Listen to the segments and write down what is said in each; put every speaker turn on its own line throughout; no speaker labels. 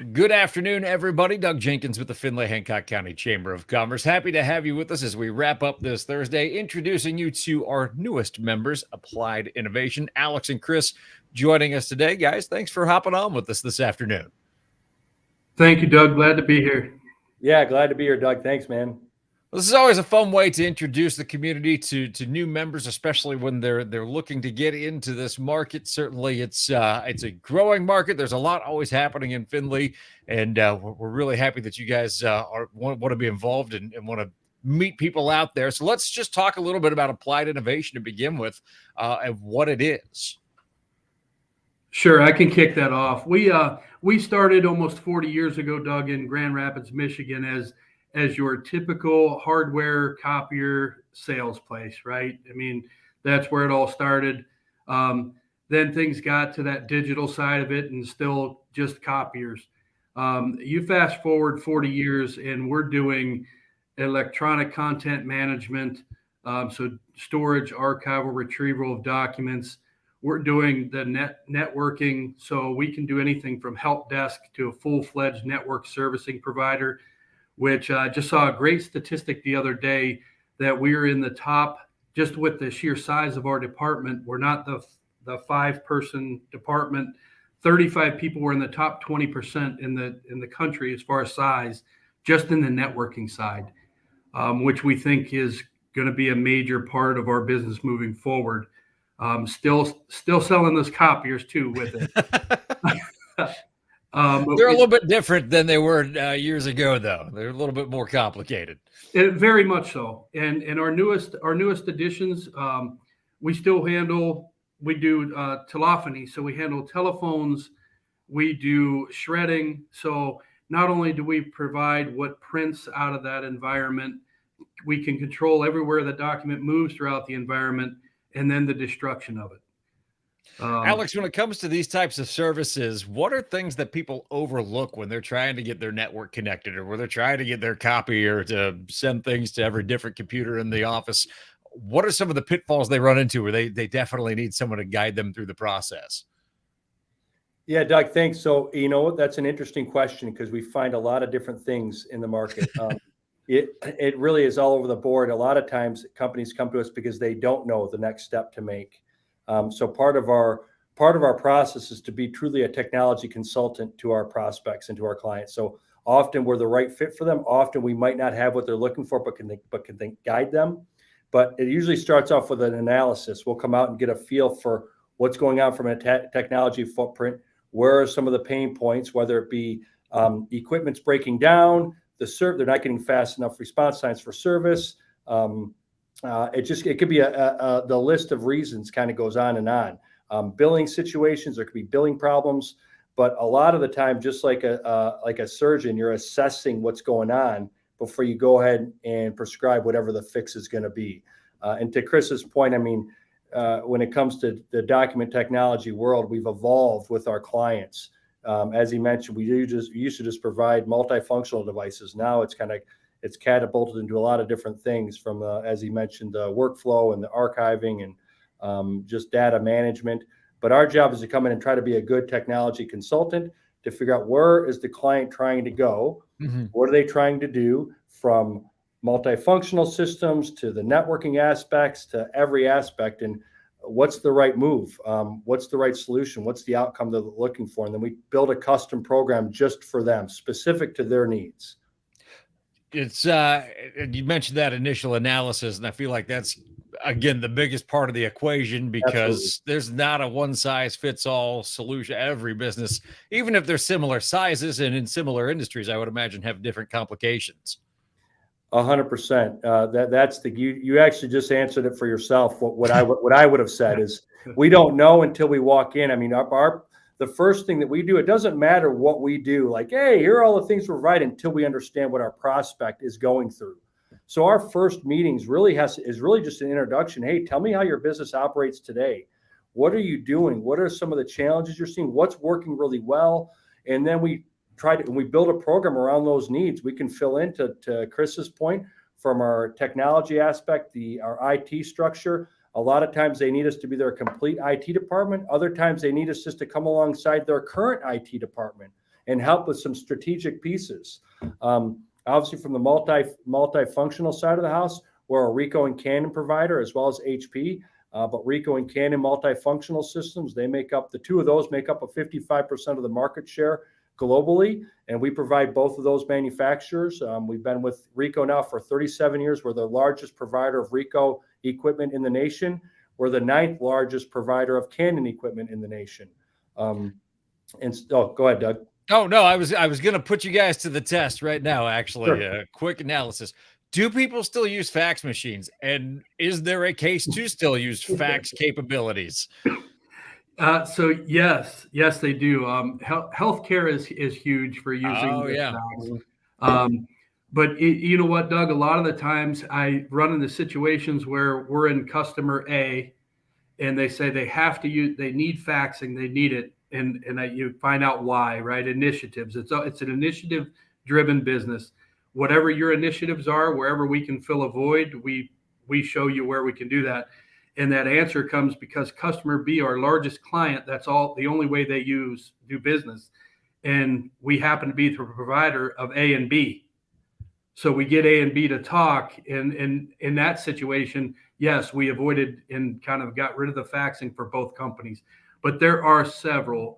Good afternoon, everybody. Doug Jenkins with the Findlay Hancock County Chamber of Commerce. Happy to have you with us as we wrap up this Thursday, introducing you to our newest members, Applied Innovation. Alex and Chris joining us today. Guys, thanks for hopping on with us this afternoon.
Thank you, Doug. Glad to be here.
Yeah, glad to be here, Doug. Thanks, man.
This is always a fun way to introduce the community to new members, especially when they're looking to get into this market. Certainly, it's a growing market. There's a lot always happening in Findlay, and we're really happy that you guys want to be involved and want to meet people out there. So let's just talk a little bit about Applied Innovation to begin with, and what it is.
Sure, I can kick that off. We started almost 40 years ago, Doug, in Grand Rapids, Michigan, as your typical hardware copier sales place, right? I mean, that's where it all started. Then things got to that digital side of it and still just copiers. You fast forward 40 years and we're doing electronic content management, so storage, archival, retrieval of documents. We're doing the networking, so we can do anything from help desk to a full-fledged network servicing provider, which I just saw a great statistic the other day that we're in the top, just with the sheer size of our department. We're not the 5-person department. 35 people were in the top 20% in the country as far as size, just in the networking side, which we think is going to be a major part of our business moving forward. Still selling those copiers too with it.
They're a little bit different than they were years ago, though. They're a little bit more complicated.
Very much so. And our newest additions, we still handle. We do telephony, so we handle telephones. We do shredding. So not only do we provide what prints out of that environment, we can control everywhere the document moves throughout the environment, and then the destruction of it.
Alex, when it comes to these types of services, what are things that people overlook when they're trying to get their network connected, or where they're trying to get their copier to send things to every different computer in the office? What are some of the pitfalls they run into where they definitely need someone to guide them through the process?
Yeah, Doug, thanks. So, that's an interesting question because we find a lot of different things in the market. It really is all over the board. A lot of times companies come to us because they don't know the next step to make. So part of our process is to be truly a technology consultant to our prospects and to our clients. So often we're the right fit for them. Often we might not have what they're looking for, but can guide them. But it usually starts off with an analysis. We'll come out and get a feel for what's going on from a technology footprint. Where are some of the pain points, whether it be equipment's breaking down, they're not getting fast enough response times for service. It could be the list of reasons kind of goes on and on. Billing situations, there could be billing problems, but a lot of the time, just like a surgeon, you're assessing what's going on before you go ahead and prescribe whatever the fix is going to be. And to Chris's point, I mean, when it comes to the document technology world, we've evolved with our clients. As he mentioned, we used to just provide multifunctional devices. Now it's catapulted into a lot of different things, from as he mentioned, the workflow and the archiving and just data management. But our job is to come in and try to be a good technology consultant to figure out where is the client trying to go, what are they trying to do, from multifunctional systems to the networking aspects to every aspect, and what's the right move, what's the right solution, what's the outcome they're looking for, and then we build a custom program just for them, specific to their needs.
It's you mentioned that initial analysis, and I feel like that's, again, the biggest part of the equation, because
Absolutely.
There's not a one size fits all solution. Every business, even if they're similar sizes and in similar industries, I would imagine have different complications.
100%. That's you actually just answered it for yourself. What I would have said is, we don't know until we walk in. I mean, the first thing that we do, it doesn't matter what we do. Like, hey, here are all the things we're right, until we understand what our prospect is going through. So our first meetings is really just an introduction. Hey, tell me how your business operates today. What are you doing? What are some of the challenges you're seeing? What's working really well? And then we build a program around those needs. We can fill in, to Chris's point, from our technology aspect, our IT structure. A lot of times they need us to be their complete IT department. Other times they need us just to come alongside their current IT department and help with some strategic pieces. Obviously, from the multifunctional side of the house, we're a Ricoh and Canon provider as well as HP. But Ricoh and Canon multifunctional systems, the two of those make up a 55% of the market share globally, and we provide both of those manufacturers. We've been with Ricoh now for 37 years. We're the largest provider of Ricoh equipment in the nation. We're the 9th largest provider of Canon equipment in the nation. Go ahead, Doug.
Oh no, I was going to put you guys to the test right now. Actually,
Sure.
quick analysis. Do people still use fax machines? And is there a case to still use fax capabilities?
So yes, they do. Healthcare is huge for using.
Oh yeah.
Fax. But you know what, Doug? A lot of the times I run into situations where we're in customer A, and they say they need faxing, they need it, and you find out why, right? Initiatives. It's an initiative-driven business. Whatever your initiatives are, wherever we can fill a void, we show you where we can do that. And that answer comes because customer B, our largest client, that's the only way they do business. And we happen to be the provider of A and B. So we get A and B to talk. And in that situation, yes, we avoided and kind of got rid of the faxing for both companies. But there are several.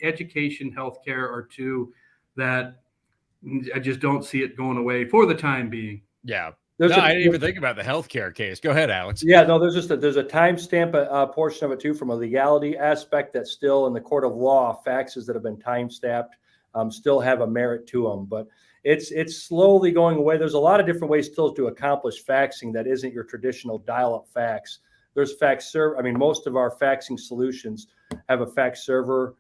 Education, healthcare are two that I just don't see it going away for the time being.
Yeah. I didn't even think about the healthcare case. Go ahead, Alex.
Yeah, no, there's a timestamp portion of it too, from a legality aspect, that still in the court of law, faxes that have been time-stamped still have a merit to them. But it's slowly going away. There's a lot of different ways still to accomplish faxing that isn't your traditional dial-up fax. There's fax server. I mean, most of our faxing solutions have a fax server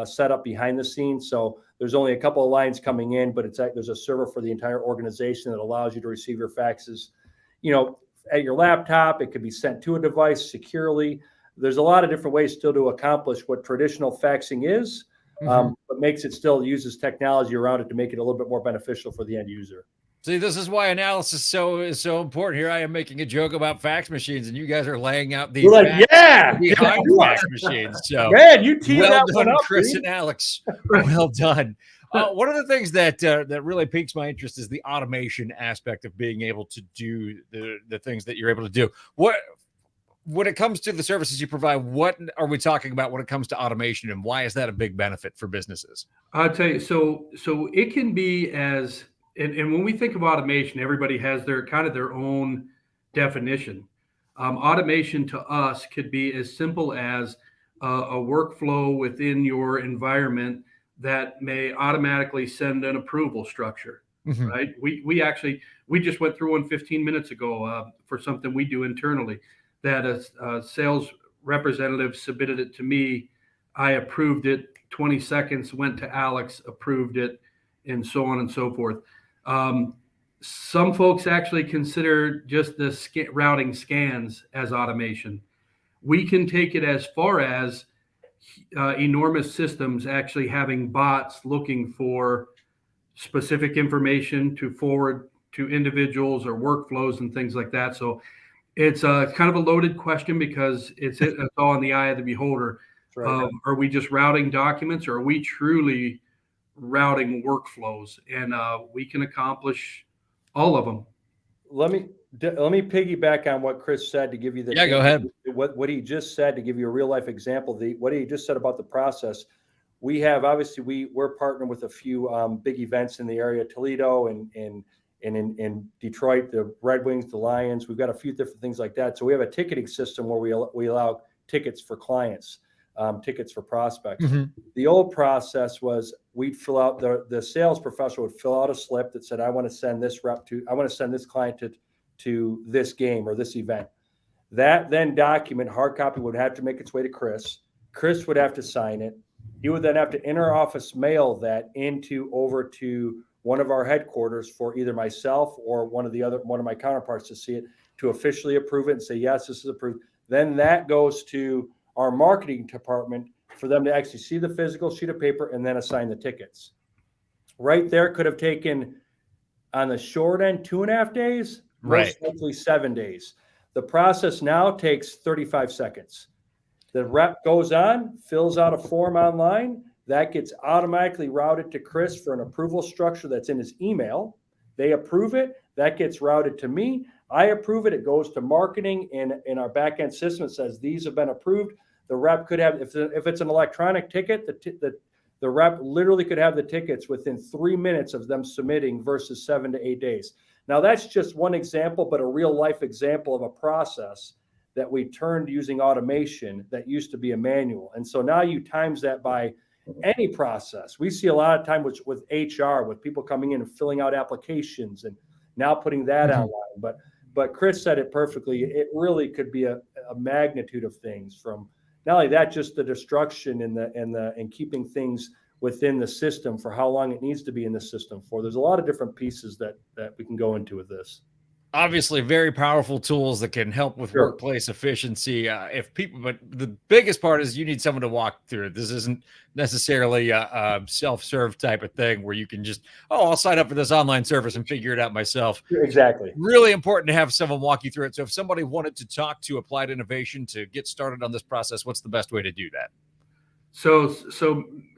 set up behind the scenes. So there's only a couple of lines coming in, but there's a server for the entire organization that allows you to receive your faxes, at your laptop. It could be sent to a device securely. There's a lot of different ways still to accomplish what traditional faxing is, but uses technology around it to make it a little bit more beneficial for the end user.
See, this is why analysis is so important. Here I am making a joke about fax machines, and you guys are laying out the behind fax machines. So,
man, you teed
well
that
done,
one up,
Chris
dude.
and Alex. Well done. One of the things that really piques my interest is the automation aspect of being able to do the things that you're able to do. When it comes to the services you provide, what are we talking about when it comes to automation, and why is that a big benefit for businesses?
I'll tell you. So it can be and when we think of automation, everybody has their own definition. Automation to us could be as simple as a workflow within your environment that may automatically send an approval structure, right? We just went through one 15 minutes ago for something we do internally, that a sales representative submitted it to me. I approved it. 20 seconds went to Alex, approved it, and so on and so forth. Some folks actually consider just the routing scans as automation. We can take it as far as enormous systems actually having bots looking for specific information to forward to individuals or workflows and things like that. So it's kind of a loaded question because it's all in the eye of the beholder. Right. Are we just routing documents, or are we truly routing workflows? And we can accomplish all of them.
Let me piggyback on what Chris said to give you the
go ahead.
What he just said, to give you a real life example. What he just said about the process. We have we're partnered with a few big events in the area, Toledo and in Detroit, the Red Wings, the Lions. We've got a few different things like that. So we have a ticketing system where we allow tickets for clients, tickets for prospects. The old process was we'd fill out the sales professional would fill out a slip that said, I want to send this client to this game or this event. That then document, hard copy, would have to make its way to Chris. Chris would have to sign it. He would then have to inter-office mail that over to one of our headquarters for either myself or one of my counterparts to see it, to officially approve it and say, yes, this is approved. Then that goes to our marketing department for them to actually see the physical sheet of paper and then assign the tickets. Right there could have taken, on the short end, 2.5 days, most likely 7 days. The process now takes 35 seconds. The rep goes on, fills out a form online, that gets automatically routed to Chris for an approval structure that's in his email. They approve it. That gets routed to me. I approve it. It goes to marketing in our back end system. It says these have been approved. The rep could have, if it's an electronic ticket, the rep literally could have the tickets within 3 minutes of them submitting versus 7 to 8 days. Now, that's just one example, but a real life example of a process that we turned using automation that used to be a manual. And so now you times that by any process. We see a lot of time with HR, with people coming in and filling out applications and now putting that online. But Chris said it perfectly. It really could be a magnitude of things, from not only that, just the destruction and keeping things within the system for how long it needs to be in the system for. There's a lot of different pieces that we can go into with this.
Obviously, very powerful tools that can help with
Sure.
workplace efficiency. But the biggest part is you need someone to walk through it. This isn't necessarily a self-serve type of thing where you can just, I'll sign up for this online service and figure it out myself.
Exactly.
Really important to have someone walk you through it. So if somebody wanted to talk to Applied Innovation to get started on this process, what's the best way to do that?
So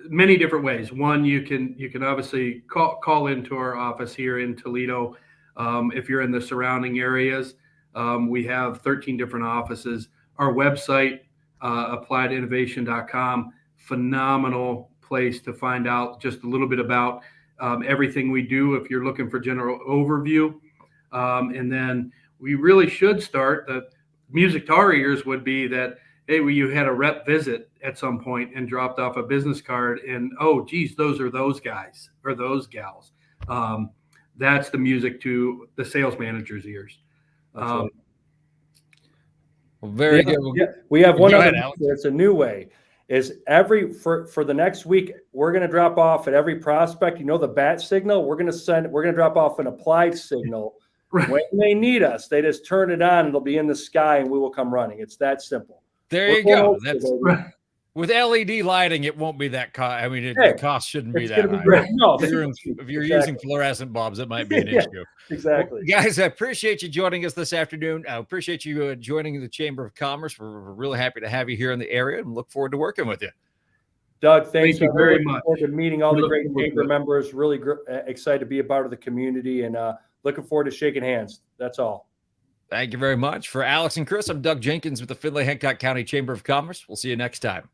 many different ways. One, you can obviously call into our office here in Toledo. If you're in the surrounding areas, we have 13 different offices. Our website, appliedinnovation.com, phenomenal place to find out just a little bit about everything we do if you're looking for general overview. And then we really should start, the music to our ears would be that, hey, you had a rep visit at some point and dropped off a business card and, oh, geez, those are those guys or those gals. That's the music to the sales manager's ears.
Well, very good.
Yeah. We have one
Go
other,
ahead, Alex.
it's a new way, is for the next week, we're going to drop off at every prospect, the bat signal, we're going to drop off an Applied signal.
Right.
When they need us, they just turn it on, it'll be in the sky and we will come running. It's that simple.
There you go. That's with LED lighting, it won't be that cost. I mean, the cost shouldn't be that high.
Great. No,
If you're using fluorescent bulbs, it might be an issue.
Exactly.
Well, guys, I appreciate you joining us this afternoon. I appreciate you joining the Chamber of Commerce. We're really happy to have you here in the area and look forward to working with you.
Doug, thanks.
Thank you very much.
Forward to meeting all the
Looking
great
forward to
chamber
it.
members. Really excited to be a part of the community and looking forward to shaking hands. That's all.
Thank you very much. For Alex and Chris, I'm Doug Jenkins with the Findlay Hancock County Chamber of Commerce. We'll see you next time.